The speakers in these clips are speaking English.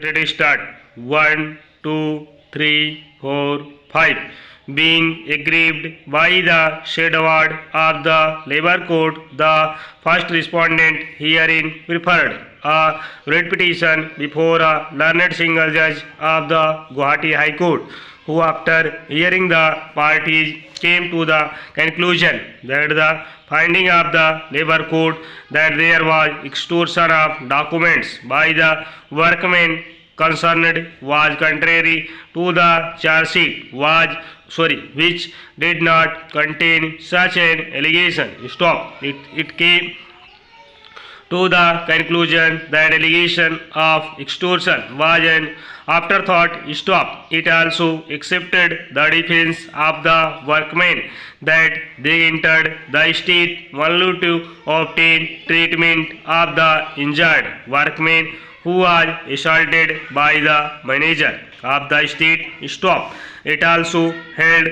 Let us start. 1, 2, 3, 4, 5. Being aggrieved by the said award of the Labour Court, the first respondent herein preferred a writ petition before a learned single judge of the Guwahati High Court, who after hearing the parties came to the conclusion that the finding of the Labour Court that there was extortion of documents by the workmen concerned was contrary to the charge sheet which did not contain such an allegation. It came to the conclusion that allegation of extortion was an afterthought. It also accepted the defense of the workmen that they entered the state only to obtain treatment of the injured workman who was assaulted by the manager of the state. It also held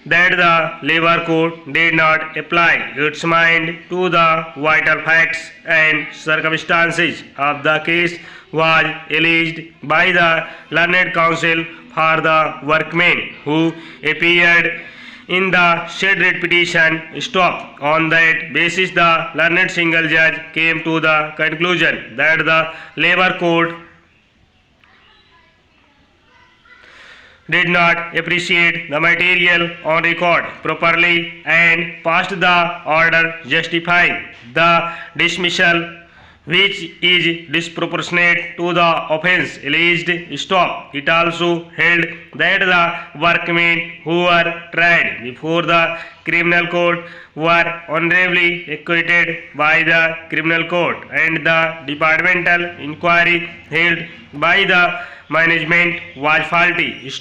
that the Labour Court did not apply its mind to the vital facts and circumstances of the case was alleged by the learned counsel for the workmen who appeared in the said writ petition. On that basis, the learned single judge came to the conclusion that the Labour Court did not appreciate the material on record properly and passed the order justifying the dismissal, which is disproportionate to the offence alleged. It also held that the workmen who were tried before the criminal court were honorably acquitted by the criminal court, and the departmental inquiry held by the management was faulty.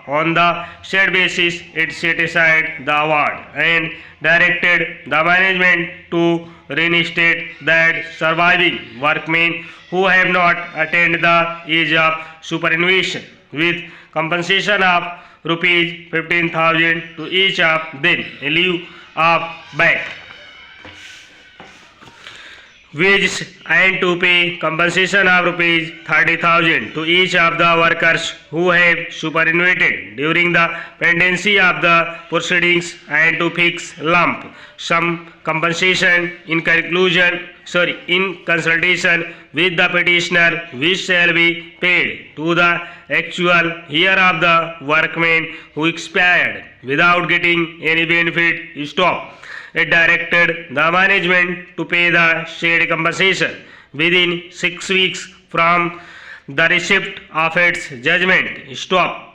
On the said basis, it set aside the award and directed the management to reinstate that surviving workmen who have not attained the age of superannuation, with compensation of rupees 15,000 to each of them in lieu of back wages, and to pay compensation of rupees 30,000 to each of the workers who have superannuated during the pendency of the proceedings, and to fix lump sum compensation in consultation with the petitioner, which shall be paid to the actual heir of the workmen who expired without getting any benefit. It directed the management to pay the said compensation within 6 weeks from the receipt of its judgment.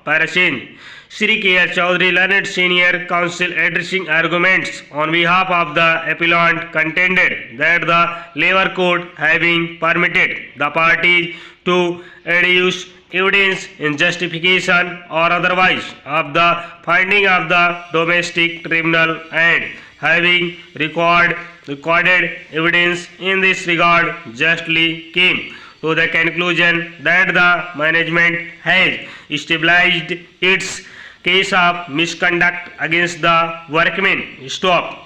Parachange. Shri K.R. Chaudhary, learned senior counsel, addressing arguments on behalf of the appellant, contended that the Labour Court, having permitted the parties to adduce evidence in justification or otherwise of the finding of the domestic tribunal, and having recorded evidence in this regard, justly came to the conclusion that the management has established its case of misconduct against the workmen.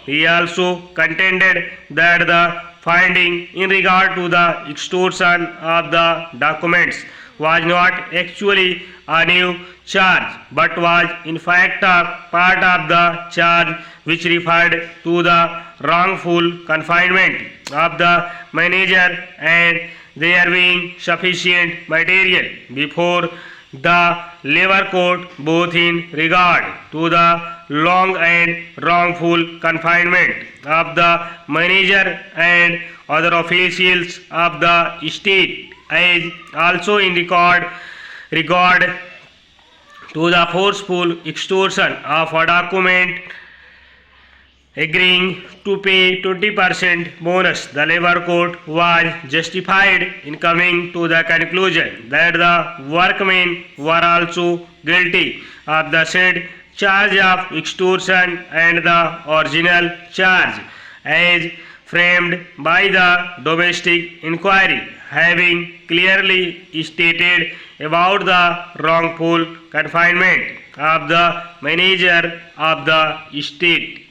He also contended that the finding in regard to the extortion of the documents was not actually a new charge, but was in fact a part of the charge which referred to the wrongful confinement of the manager, and there being sufficient material before the Labour Court, both in regard to the long and wrongful confinement of the manager and other officials of the state, as also in regard to the forceful extortion of a document agreeing to pay 20% bonus. The Labour Court was justified in coming to the conclusion that the workmen were also guilty of the said charge of extortion, and the original charge as framed by the domestic inquiry, having clearly stated about the wrongful confinement of the manager of the state.